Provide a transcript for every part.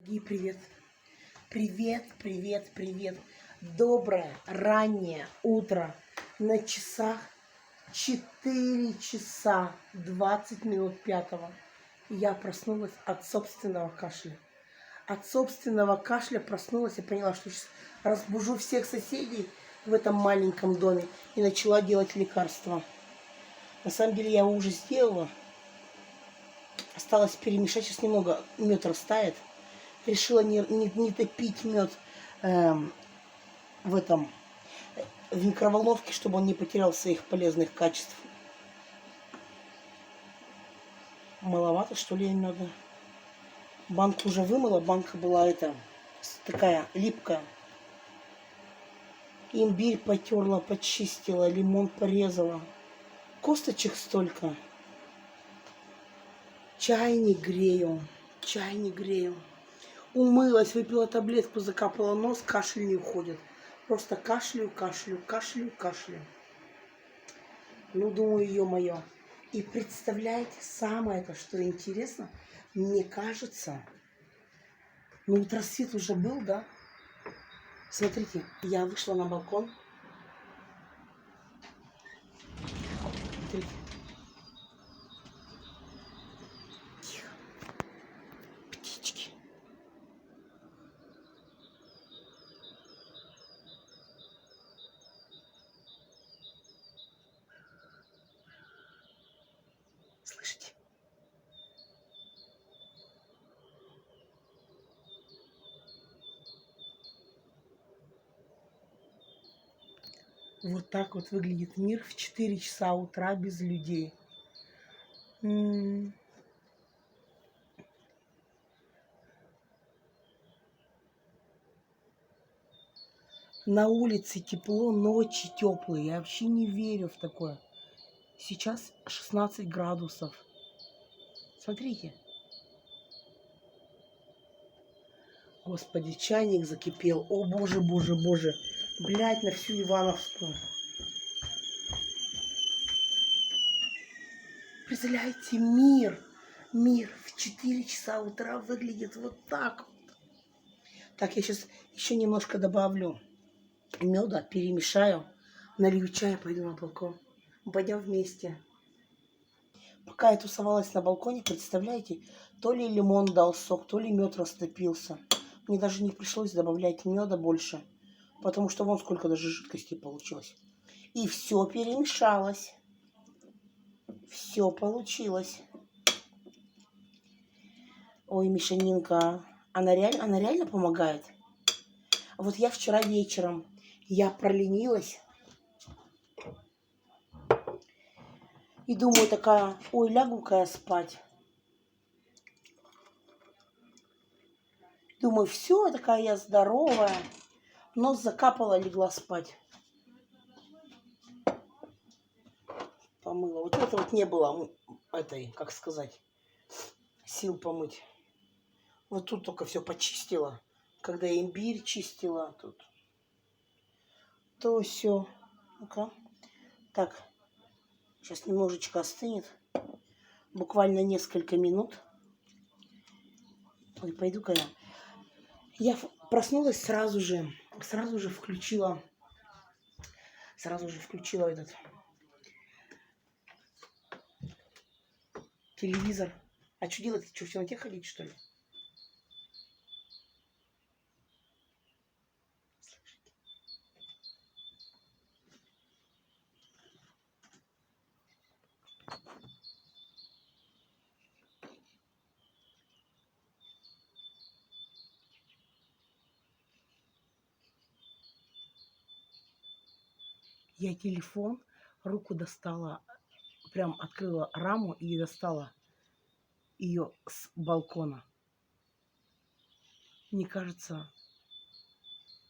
Дорогие, привет. Привет, привет, привет. Доброе раннее утро. На часах 4 часа 20 минут пятого. Я проснулась от собственного кашля. От собственного кашля проснулась и поняла, что сейчас разбужу всех соседей в этом маленьком доме и начала делать лекарства. На самом деле я его уже сделала. Осталось перемешать. Сейчас немного мед растает. Решила не топить мед в микроволновке, чтобы он не потерял своих полезных качеств. Маловато, что ли, меда. Банку уже вымыла, банка была такая липкая. Имбирь потерла, почистила, лимон порезала. Косточек столько. Чай не грею. Умылась, выпила таблетку, закапала нос, кашель не уходит. Просто кашляю. Ну, думаю, ё-моё. И представляете, самое это, что интересно, мне кажется, ну, вот рассвет уже был, да? Смотрите, я вышла на балкон. Смотрите. Тихо. Птички. Слышите? Вот так вот выглядит мир в 4 часа утра без людей. На улице тепло, ночи теплые. Я вообще не верю в такое. Сейчас 16 градусов. Смотрите. Господи, чайник закипел. О, боже. Блядь, на всю Ивановскую. Представляете, мир в 4 часа утра выглядит вот так вот. Так, я сейчас еще немножко добавлю меда, перемешаю, налью чая, пойду на балкон. Пойдем вместе. Пока я тусовалась на балконе, представляете, то ли лимон дал сок, то ли мед растопился. Мне даже не пришлось добавлять меда больше, потому что вон сколько даже жидкости получилось. И все перемешалось. Все получилось. Ой, Мишанинка, она реально помогает. Вот я вчера вечером, я проленилась. И думаю такая, ой, лягу-ка я спать. Думаю, все, такая я здоровая. Нос закапала, легла спать. Помыла. Вот это вот не было как сказать, сил помыть. Вот тут только все почистила. Когда я имбирь чистила, тут. То все. Ну-ка. Так. Сейчас немножечко остынет. Буквально несколько минут. Ой, пойду-ка я. Я проснулась сразу же включила этот телевизор. А что делать? Что, в темноте ходить, что ли? Я телефон, руку достала, прям открыла раму и достала ее с балкона. Мне кажется,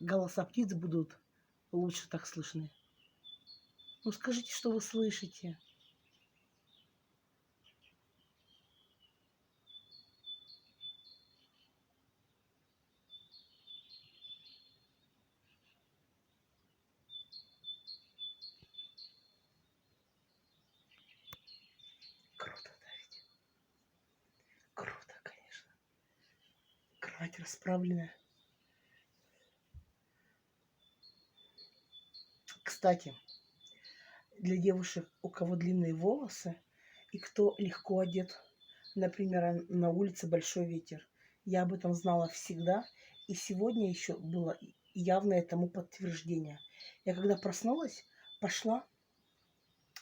голоса птиц будут лучше так слышны. Ну скажите, что вы слышите. Круто, да ведь? Круто, конечно. кровать расправленная. Кстати, для девушек, у кого длинные волосы и кто легко одет, например, на улице большой ветер, я об этом знала всегда, и сегодня еще было явное тому подтверждение. Я когда проснулась, пошла,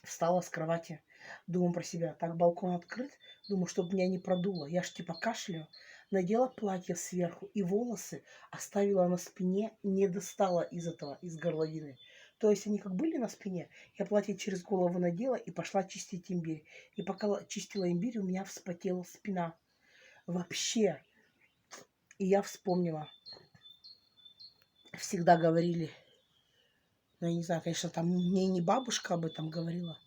встала с кровати, думаю про себя, так балкон открыт, думаю, чтобы меня не продуло, я ж типа кашляю, надела платье сверху и волосы оставила на спине, не достала из этого, из горловины. То есть они как были на спине, я платье через голову надела и пошла чистить имбирь. И пока чистила имбирь, у меня вспотела спина. Вообще. И я вспомнила. Всегда говорили, ну, я не знаю, конечно, там мне не бабушка об этом говорила.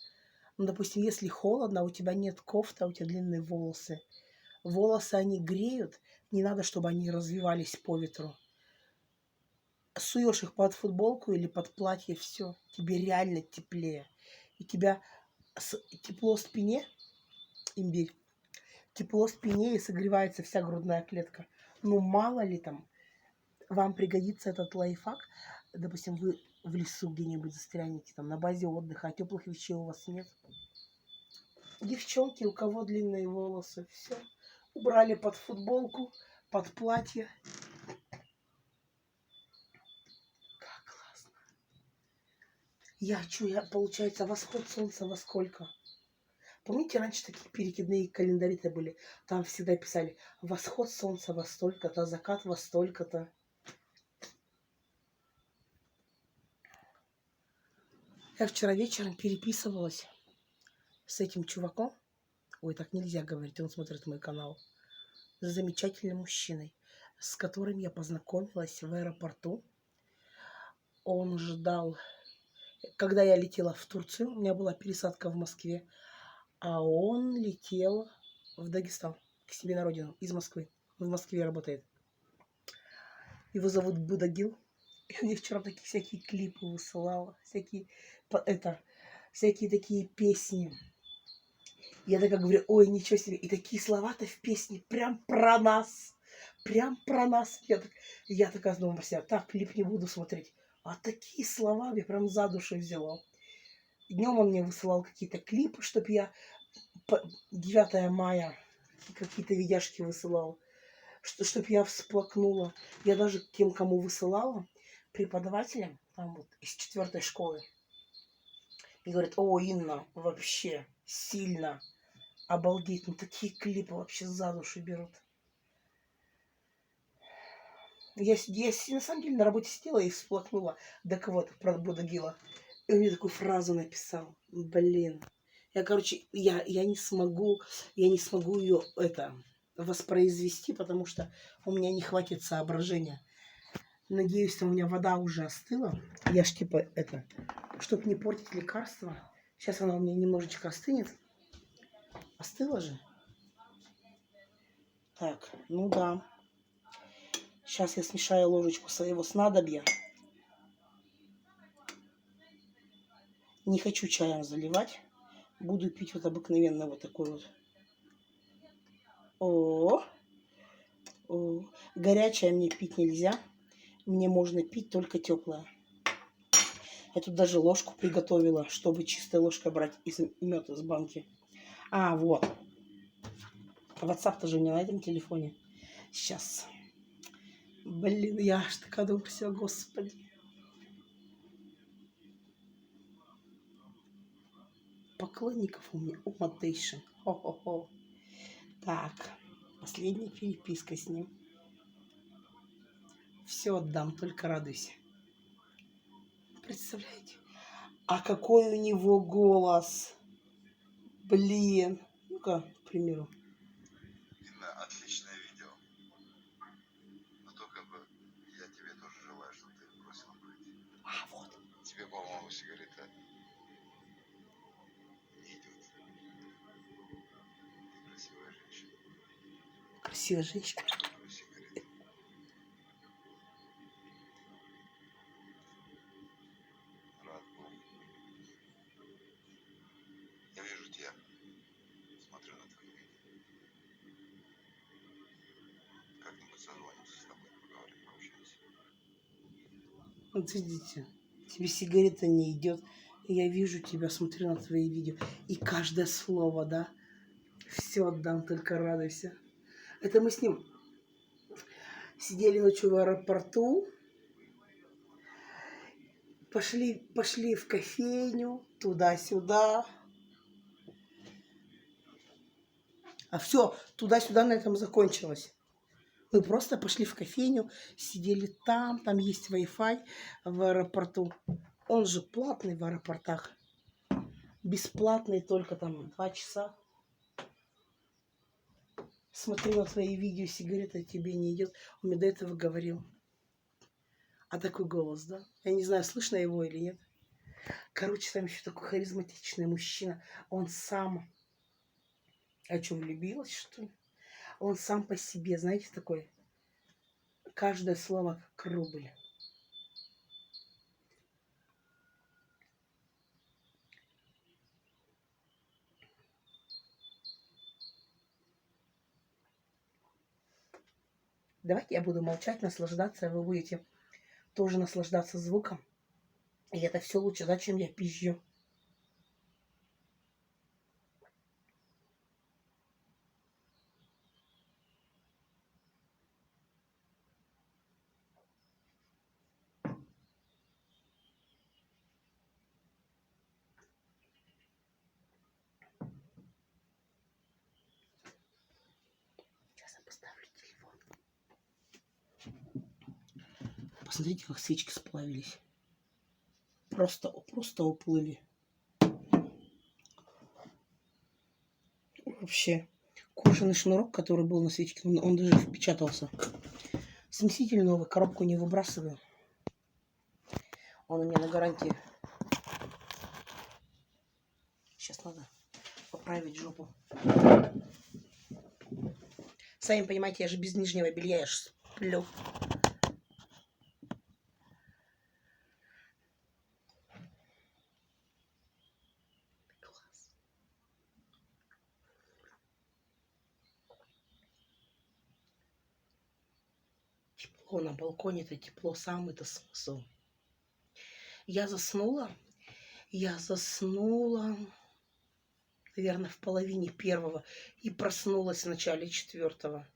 Ну, допустим, если холодно, у тебя нет кофты, а у тебя длинные волосы. Волосы они греют, не надо, чтобы они развивались по ветру. Суешь их под футболку или под платье, все, тебе реально теплее. И тебя тепло в спине, имбирь, тепло в спине и согревается вся грудная клетка. Ну, мало ли там, вам пригодится этот лайфхак. Допустим, вы в лесу где-нибудь застрянете, там, на базе отдыха, а теплых вещей у вас нет. Девчонки, у кого длинные волосы, все. Убрали под футболку, под платье. Как классно. Получается, восход солнца во сколько? Помните, раньше такие перекидные календари-то были? Там всегда писали восход солнца во столько-то, закат во столько-то. Я вчера вечером переписывалась с этим чуваком. Ой, так нельзя говорить, он смотрит мой канал. С замечательным мужчиной, с которым я познакомилась в аэропорту. Он ждал, когда я летела в Турцию, у меня была пересадка в Москве, а он летел в Дагестан, к себе на родину, из Москвы. Он в Москве работает. Его зовут Будагил. И он мне вчера такие всякие клипы высылал, всякие такие песни. Я такая говорю, ой, ничего себе. И такие слова-то в песне прям про нас. Прям про нас. Я такая думаю про себя, так, клип не буду смотреть. А такие слова мне прям за душу взяла. Днем он мне высылал какие-то клипы, чтобы я 9 мая какие-то видяшки высылал, чтобы я всплакнула. Я даже тем, кому высылала, преподавателям, там вот из 4 школы. И говорят, о, Инна, вообще сильно, обалдеть, ну такие клипы вообще за душу берут. Я на самом деле на работе сидела и всплакнула до кого-то про Будагила. И он мне такую фразу написал. Блин. Я не смогу ее воспроизвести, потому что у меня не хватит соображения. Надеюсь, там у меня вода уже остыла. Я ж типа чтобы не портить лекарство. Сейчас она у меня немножечко остынет. Остыла же? Так, ну да. Сейчас я смешаю ложечку своего снадобья. Не хочу чаем заливать. Буду пить вот обыкновенно вот такой вот. О, горячее мне пить нельзя. Мне можно пить только теплое. Я тут даже ложку приготовила, чтобы чистой ложкой брать из мед из банки. А, вот. WhatsApp тоже не на этом телефоне. Сейчас. Блин, я аж такая думаю, все, господи. Поклонников у меня Уматейшн. Хо-хо-хо. Так, последняя переписка с ним. Все отдам, только радуйся. Представляете? А какой у него голос. Блин. Ну-ка, к примеру. Инна, отличное видео. Но только бы я тебе тоже желаю, чтобы ты бросила курить. А, вот. Тебе, по-моему, сигарета не идет. Ты красивая женщина. Красивая женщина. Курю сигареты. Рад был. Я вижу тебя. Смотрю на твои видео. Как-нибудь созвонимся. Вот видите, тебе сигарета не идет. Я вижу тебя, смотрю на твои видео. И каждое слово, да, все отдам, только радуйся. Это мы с ним сидели ночью в аэропорту, пошли в кофейню, туда-сюда. А все, туда-сюда на этом закончилось. Мы просто пошли в кофейню, сидели там есть Wi-Fi в аэропорту. Он же платный в аэропортах. Бесплатный только там 2 часа. Смотрю на твои видео, сигарета тебе не идет. Он мне до этого говорил. А такой голос, да? Я не знаю, слышно его или нет. Короче, там еще такой харизматичный мужчина. Он сам... А что, влюбилась, что ли? Он сам по себе, знаете, такой... Каждое слово как рубль. Давайте я буду молчать, наслаждаться, а вы будете тоже наслаждаться звуком. И это все лучше, да, чем я пизжу. Сейчас я поставлю телефон. Посмотрите, как свечки сплавились. Просто уплыли. Вообще, кожаный шнурок, который был на свечке, он даже впечатался. Смеситель новый, коробку не выбрасываю. Он у меня на гарантии. Сейчас надо поправить жопу. Сами понимаете, я же без нижнего белья, я же сплю. Класс. Тепло на балконе-то, тепло, самый-то смысл. Я заснула, наверное, в половине первого и проснулась в начале 4.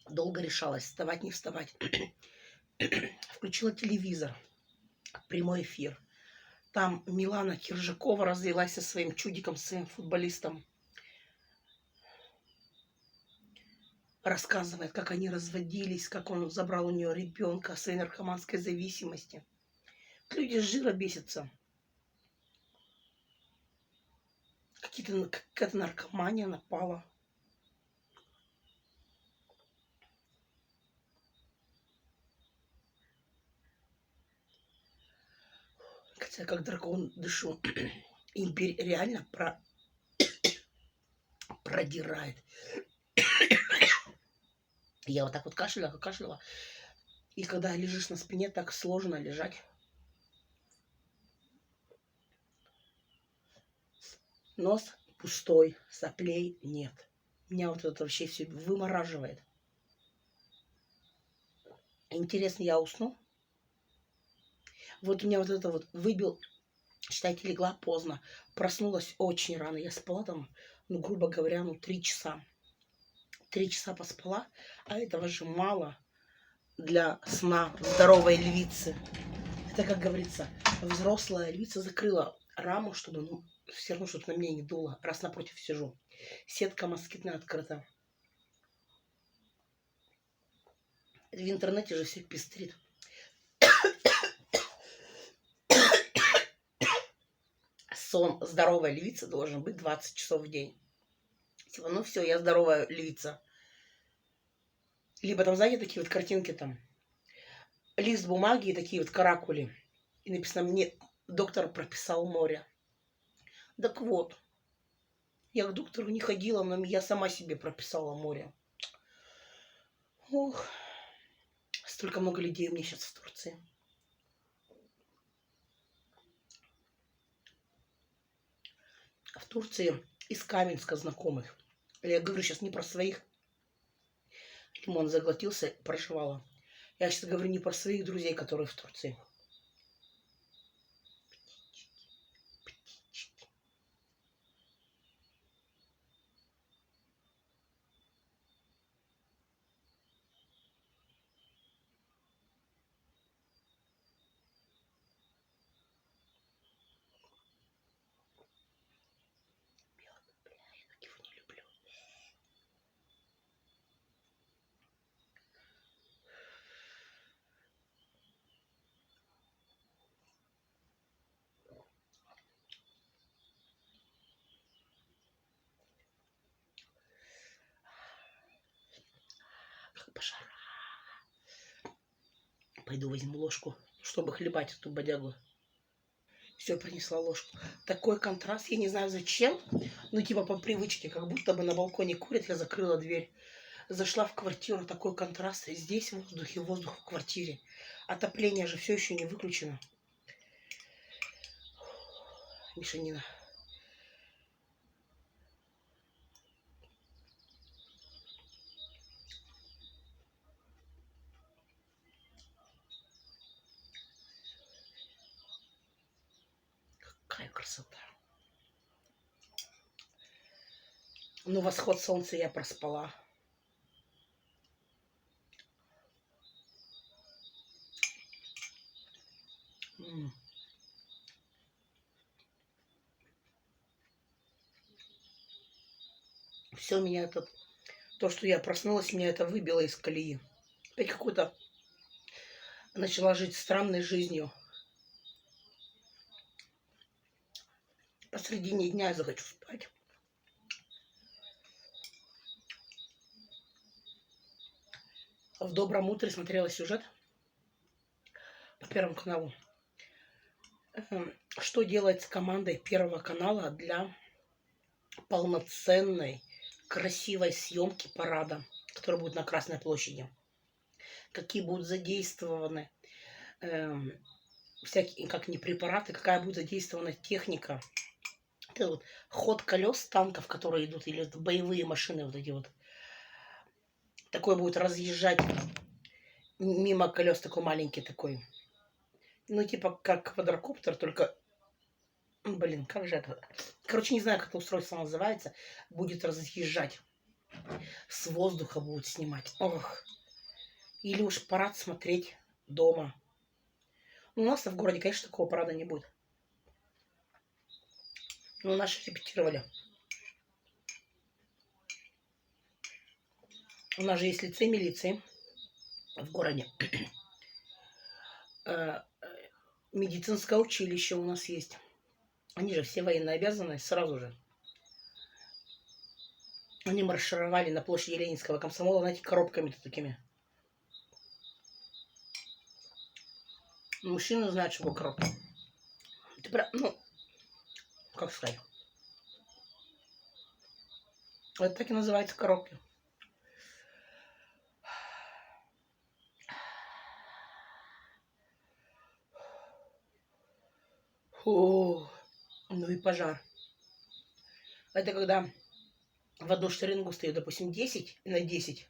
Долго решалась, вставать, не вставать. Включила телевизор, прямой эфир. Там Милана Киржакова разлилась со своим чудиком, своим футболистом. Рассказывает, как они разводились, как он забрал у нее ребенка в своей наркоманской зависимости. Люди с жира бесятся. Какая-то наркомания напала. Хотя как дракон дышу. Империя реально продирает. Я вот так вот кашляла. И когда лежишь на спине, так сложно лежать. Нос пустой, соплей нет. Меня вот это вообще все вымораживает. Интересно, я усну? Вот меня вот это вот выбил, считайте, легла поздно. Проснулась очень рано. Я спала там, грубо говоря, 3 часа. 3 часа поспала, а этого же мало для сна здоровой львицы. Это, как говорится, взрослая львица закрыла раму, чтобы, все равно что-то на меня не дуло, раз напротив сижу. Сетка москитная открыта. В интернете же все пестрит. Сон здоровой львицы должен быть 20 часов в день. Типа, все, я здоровая львица. Либо там, знаете, такие вот картинки там. Лист бумаги и такие вот каракули. И написано: мне доктор прописал море. Так вот, я к доктору не ходила, но я сама себе прописала море. Ох, столько много людей у меня сейчас в Турции. В Турции из Каменска знакомых. Я говорю сейчас не про своих. Лимон заглотился, проживала. Я сейчас говорю не про своих друзей, которые в Турции. Бля, я так его не люблю. Как пожара. Пойду возьму ложку, чтобы хлебать эту бодягу. Все, принесла ложку. Такой контраст, я не знаю зачем, ну типа по привычке, как будто бы на балконе курят, я закрыла дверь. Зашла в квартиру, такой контраст. Здесь воздух и воздух в квартире. Отопление же все еще не выключено. Мишанина. Какая красота. Ну, восход солнца я проспала. Все меня то, что я проснулась, меня это выбило из колеи. Опять какую-то начала жить странной жизнью. Посредине дня я захочу спать. В «Добром утре» смотрела сюжет по Первому каналу. Что делать с командой Первого канала для полноценной, красивой съемки парада, который будет на Красной площади? Какие будут задействованы всякие, как не препараты, какая будет задействована техника. Это вот ход колес танков, которые идут, или боевые машины вот эти вот. Такой будет разъезжать мимо колес, такой маленький такой. Ну, типа как квадрокоптер, только... Блин, как же это... Короче, не знаю, как это устройство называется. Будет разъезжать. С воздуха будут снимать. Ох. Или уж парад смотреть дома. Ну, у нас в городе, конечно, такого парада не будет. Но наши репетировали. У нас же есть лицей милиции в городе. Медицинское училище у нас есть. Они же все военнообязанные сразу же. Они маршировали на площади Ленинского комсомола, знаете, коробками-то такими. Мужчины знают, что такое коробка. Это прям, ну, как сказать. Это так и называется коробки. Фу, ну и пожар. Это когда в одну шеренгу стоит, допустим, 10 на 10.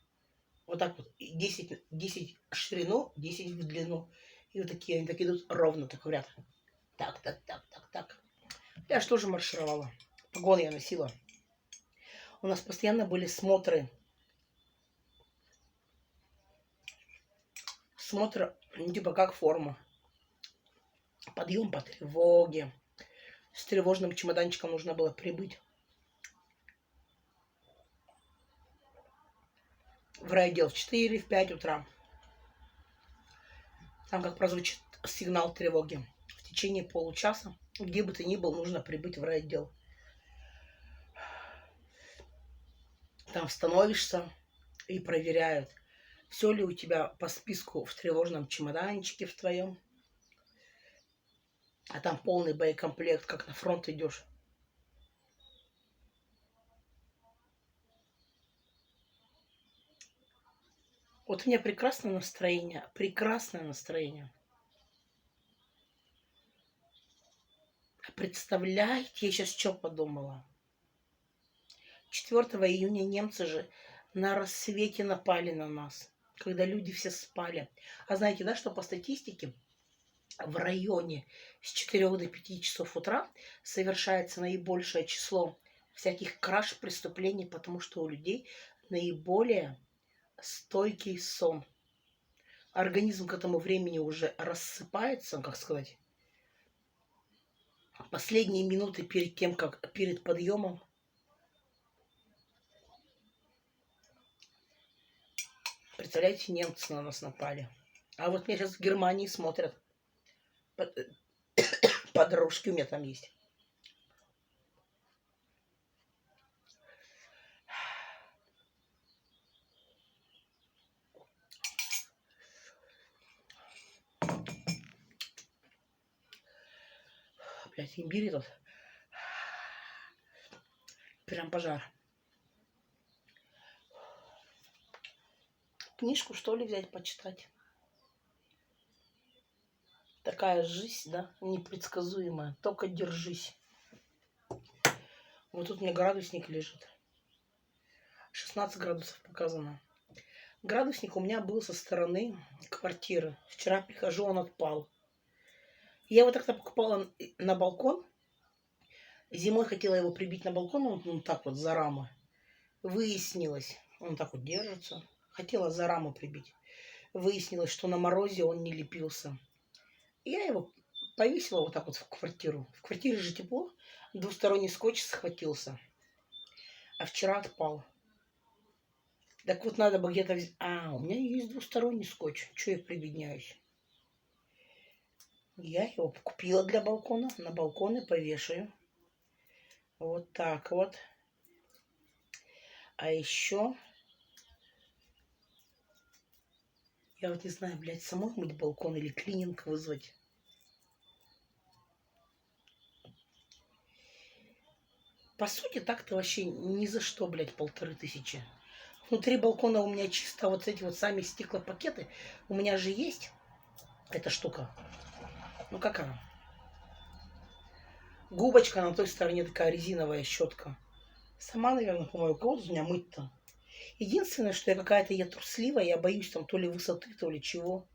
Вот так вот. 10 в ширину, 10 в длину. И вот такие, они так идут ровно, так в ряд. Так, так, так, так, так. Я же тоже маршировала. Погоны я носила. У нас постоянно были смотры. Смотр, ну, типа как форма. Подъем по тревоге. С тревожным чемоданчиком нужно было прибыть в райотдел в 4-5 утра. Там как прозвучит сигнал тревоги. В течение получаса, где бы ты ни был, нужно прибыть в райотдел. Там становишься и проверяют, все ли у тебя по списку в тревожном чемоданчике в твоем. А там полный боекомплект, как на фронт идешь. Вот у меня прекрасное настроение. Прекрасное настроение. Представляете, я сейчас что подумала? 4 июня немцы же на рассвете напали на нас. когда люди все спали. А знаете, да, что по статистике в районе с 4 до 5 часов утра совершается наибольшее число всяких краж, преступлений, потому что у людей наиболее стойкий сон. Организм к этому времени уже рассыпается, как сказать, последние минуты перед тем, как перед подъемом. Представляете, немцы на нас напали. А вот меня сейчас в Германии смотрят. Подружки у меня там есть. Блять, имбирь тут. Прям пожар. Книжку, что ли, взять, почитать? Такая жизнь, да, непредсказуемая. Только держись. Вот тут у меня градусник лежит. 16 градусов показано. Градусник у меня был со стороны квартиры. Вчера прихожу, он отпал. Я его так-то покупала на балкон. Зимой хотела его прибить на балкон, он так вот за раму. Выяснилось, он так вот держится. Хотела за раму прибить. Выяснилось, что на морозе он не лепился. Я его повесила вот так вот в квартиру. В квартире же тепло. Двусторонний скотч схватился. А вчера отпал. Так вот надо бы где-то... А, у меня есть двусторонний скотч. Чего я прибедняюсь? Я его купила для балкона. На балконе повешаю. Вот так вот. А еще... Я вот не знаю, блядь, самой мыть балкон или клининг вызвать. По сути, так-то вообще ни за что, блядь, 1500. Внутри балкона у меня чисто вот эти вот сами стеклопакеты. У меня же есть эта штука. Ну как она? Губочка на той стороне такая резиновая щетка. Сама, наверное, по-моему, кого тут меня мыть-то? Единственное, что я какая-то я трусливая, я боюсь там то ли высоты, то ли чего.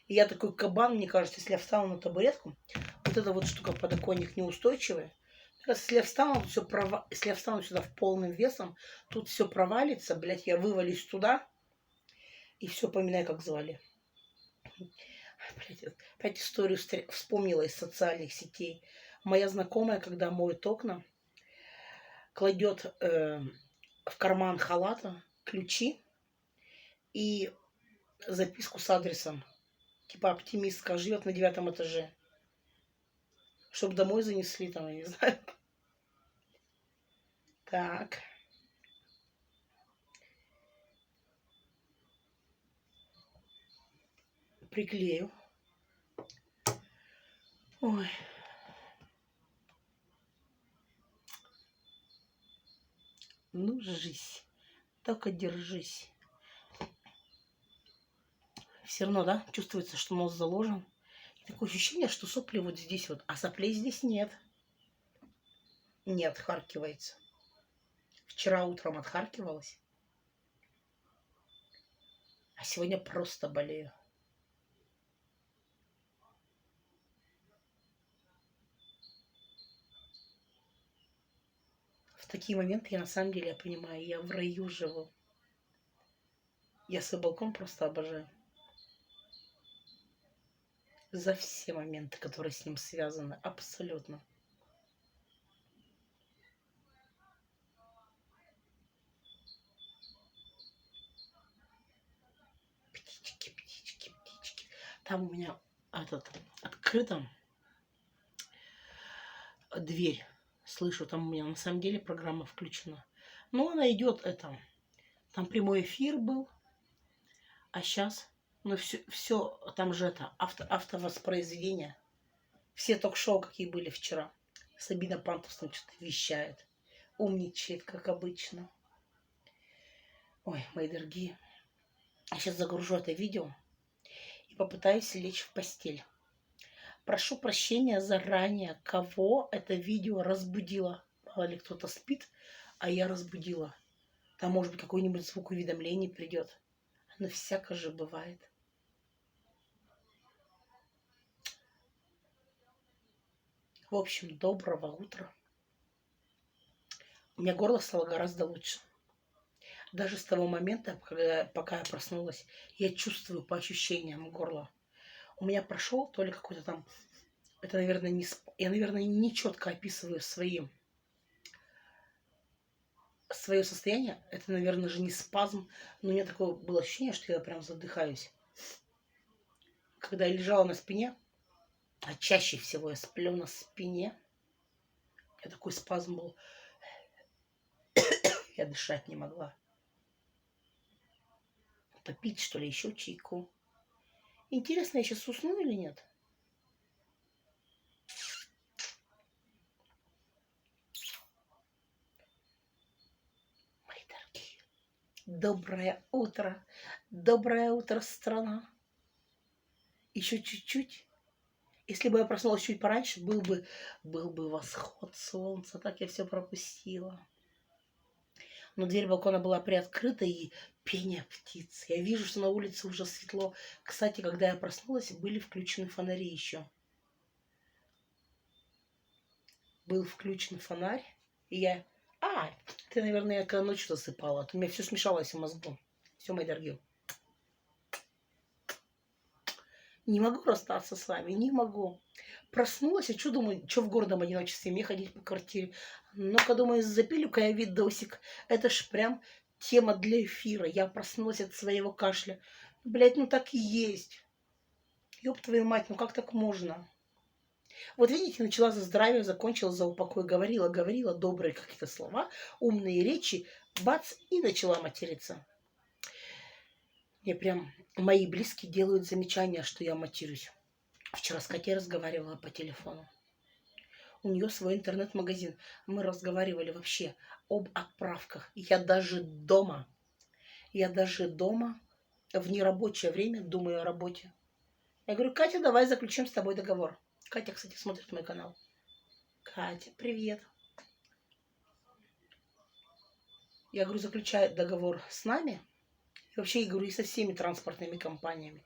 И я такой кабан, мне кажется, если я встану на табуретку, вот эта вот штука подоконник неустойчивая. Если я встану, если я встану сюда в полным весом, тут все провалится, блядь, я вывалюсь туда и все поминаю, как звали. Блядь, опять историю вспомнила из социальных сетей. Моя знакомая, когда моет окна, кладет в карман халата ключи и записку с адресом. Типа оптимистка, живет на 9 этаже. Чтоб домой занесли, там, я не знаю. Так. Приклею. Ой. Ну, жизнь. Только держись. Все равно, да, чувствуется, что нос заложен. И такое ощущение, что сопли вот здесь вот, а соплей здесь нет. Не отхаркивается. Вчера утром отхаркивалась. А сегодня просто болею. В такие моменты я на самом деле, я понимаю, я в раю живу. Я свой балкон просто обожаю. За все моменты, которые с ним связаны. Абсолютно. Птички, птички, птички. Там у меня открыта дверь. Слышу, там у меня на самом деле программа включена. Но она идет это. Там прямой эфир был. А сейчас, ну все там же это автовоспроизведение. Все ток-шоу, какие были вчера. Сабина Пантус там что-то вещает. Умничает, как обычно. Ой, мои дорогие. Я сейчас загружу это видео и попытаюсь лечь в постель. Прошу прощения заранее, кого это видео разбудило. Мало ли кто-то спит, а я разбудила. Там, может быть, какой-нибудь звук уведомлений придет. Но всяко же бывает. В общем, доброго утра. У меня горло стало гораздо лучше. Даже с того момента, пока я проснулась, я чувствую по ощущениям горло. У меня прошел то ли какой-то там... Это, наверное, не... Я, наверное, не четко описываю свое состояние. Это, наверное, же не спазм. Но у меня такое было ощущение, что я прям задыхаюсь. Когда я лежала на спине, а чаще всего я сплю на спине, у меня такой спазм был. Я дышать не могла. Попить, что ли, еще чайку. Интересно, я сейчас усну или нет? Мои дорогие, доброе утро, страна. Еще чуть-чуть. Если бы я проснулась чуть пораньше, был бы восход солнца. Так я все пропустила. Но дверь балкона была приоткрыта, и пение птиц. Я вижу, что на улице уже светло. Кстати, когда я проснулась, были включены фонари еще. Был включен фонарь, и я... ты, наверное, когда ночью засыпала. А то у меня все смешалось в мозгу. Все, мои дорогие. Не могу расстаться с вами, не могу. Проснулась, а что думаю, что в гордом одиночестве мне ходить по квартире. Ну-ка, думаю, запилю-ка я видосик. Это ж прям тема для эфира. Я проснулась от своего кашля. Блять, ну так и есть. Ёб твою мать, ну как так можно? Вот видите, начала за здравие, закончила за упокой, говорила добрые какие-то слова, умные речи, бац, и начала материться. Мне прям мои близкие делают замечания, что я матерюсь. Вчера с Катей разговаривала по телефону. У нее свой интернет-магазин. Мы разговаривали вообще об отправках. Я даже дома в нерабочее время думаю о работе. Я говорю, Катя, давай заключим с тобой договор. Катя, кстати, смотрит мой канал. Катя, привет. Я говорю, заключай договор с нами. И вообще, я говорю, и со всеми транспортными компаниями.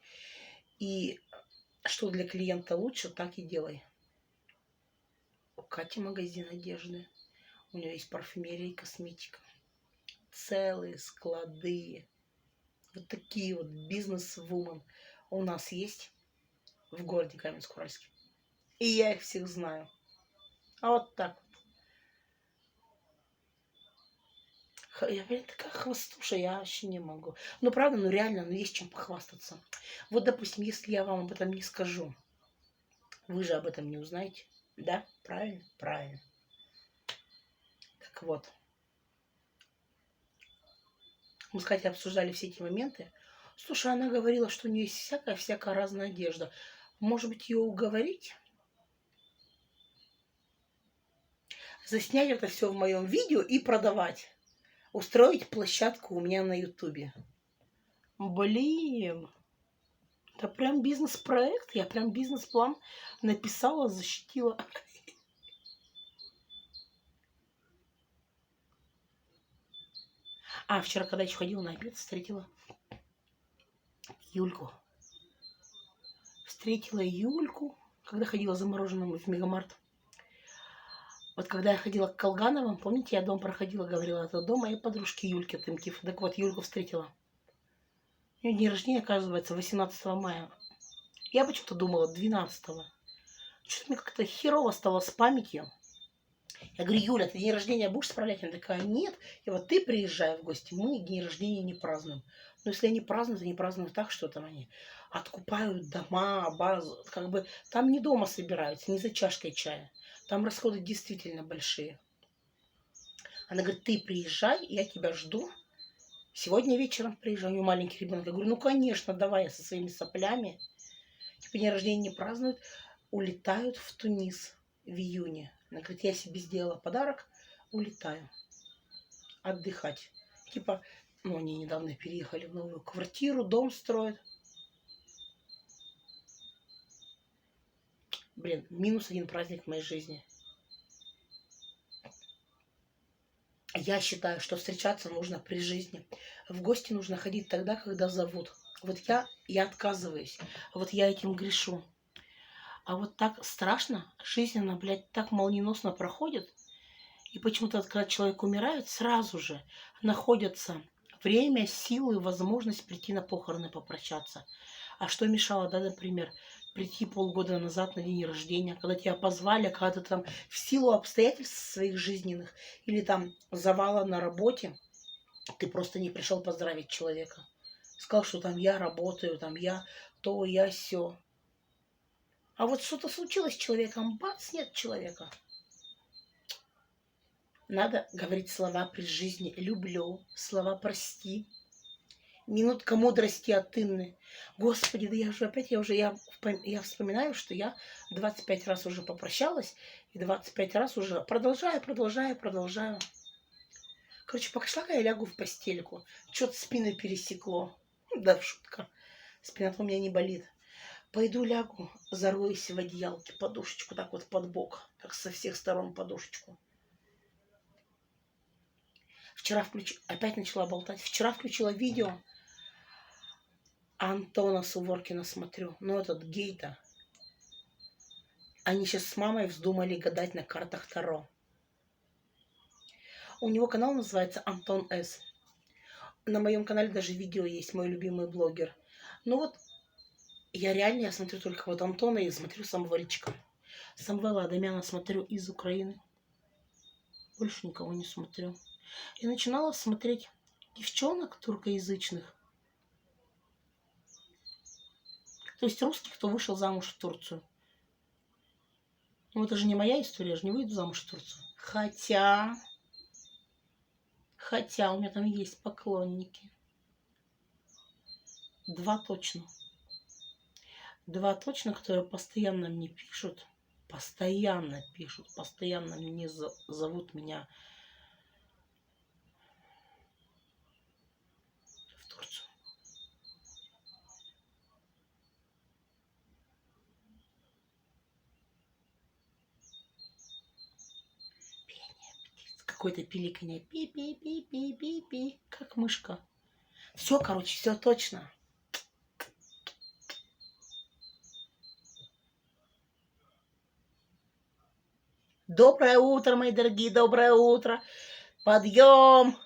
И что для клиента лучше, так и делай. У Кати магазин одежды. У нее есть парфюмерия и косметика. Целые склады. Вот такие вот бизнес-вумен у нас есть в городе Каменск-Уральске. И я их всех знаю. А вот так. Я, блин, такая хвастуша, я вообще не могу. Ну, правда, ну реально, ну есть чем похвастаться. Вот, допустим, если я вам об этом не скажу, вы же об этом не узнаете. Да? Правильно? Правильно. Так вот. Мы с Катей обсуждали все эти моменты. Слушай, она говорила, что у нее есть всякая разная одежда. Может быть, ее уговорить? Заснять это все в моем видео и продавать. Устроить площадку у меня на ютубе. Блин. Это прям бизнес-проект. Я прям бизнес-план написала, защитила. А вчера, когда еще ходила на обед, встретила Юльку. Встретила Юльку, когда ходила за мороженым в Мегамарт. Вот когда я ходила к Колгановым, помните, я дом проходила, говорила, это дом моей подружки Юльки Тымкив. Так вот, Юльку встретила. У нее день рождения, оказывается, 18 мая. Я почему-то думала 12-го. Что-то мне как-то херово стало с памятью. Я говорю, Юля, ты день рождения будешь справлять? Она такая, нет. И вот ты приезжай в гости, мы день рождения не празднуем. Но если они празднуют, они празднуют так, что там они откупают дома, базу. Как бы там не дома собираются, не за чашкой чая. Там расходы действительно большие. Она говорит, ты приезжай, я тебя жду. Сегодня вечером приезжаю, у нее маленький ребенок. Я говорю, ну, конечно, давай я со своими соплями. Типа день рождения не празднуют, улетают в Тунис в июне. Она говорит, я себе сделала подарок, улетаю отдыхать. Типа, ну, они недавно переехали в новую квартиру, дом строят. Блин, минус один праздник в моей жизни. Я считаю, что встречаться нужно при жизни. В гости нужно ходить тогда, когда зовут. Вот я отказываюсь. Вот я этим грешу. А вот так страшно, жизнь, она, блядь, так молниеносно проходит. И почему-то, когда человек умирает, сразу же находятся время, силы, возможность прийти на похороны попрощаться. А что мешало, да, например, прийти полгода назад на день рождения, когда тебя позвали, когда ты там в силу обстоятельств своих жизненных или там завала на работе, ты просто не пришел поздравить человека. Сказал, что там я работаю, там я то, я сё. А вот что-то случилось с человеком, бац, нет человека. Надо говорить слова при жизни «люблю», слова «прости». Минутка мудрости от Инны. Господи, да я уже опять, я вспоминаю, что я 25 раз уже попрощалась, и 25 раз уже продолжаю. Короче, пошла я лягу в постельку. Что-то спину пересекло. Да, шутка. Спина-то у меня не болит. Пойду лягу, зароюсь в одеялке, подушечку так вот под бок, так со всех сторон подушечку. Опять начала болтать. Вчера включила видео Антона Суворкина смотрю. Ну, этот гей-то. Они сейчас с мамой вздумали гадать на картах Таро. У него канал называется Антон С. На моем канале даже видео есть, мой любимый блогер. Ну вот, я смотрю только вот Антона и смотрю Самвельчика. Самвела Адамяна смотрю из Украины. Больше никого не смотрю. И начинала смотреть девчонок туркоязычных. То есть русских, кто вышел замуж в Турцию. Ну это же не моя история, я же не выйду замуж в Турцию. Хотя у меня там есть поклонники. Два точно, которые постоянно мне пишут. Постоянно мне зовут меня в Турцию. Какое-то пиликанье. Пи-пи-пи-пи-пи-пи. Как мышка. Все, короче, все точно. Доброе утро, мои дорогие, доброе утро. Подъем.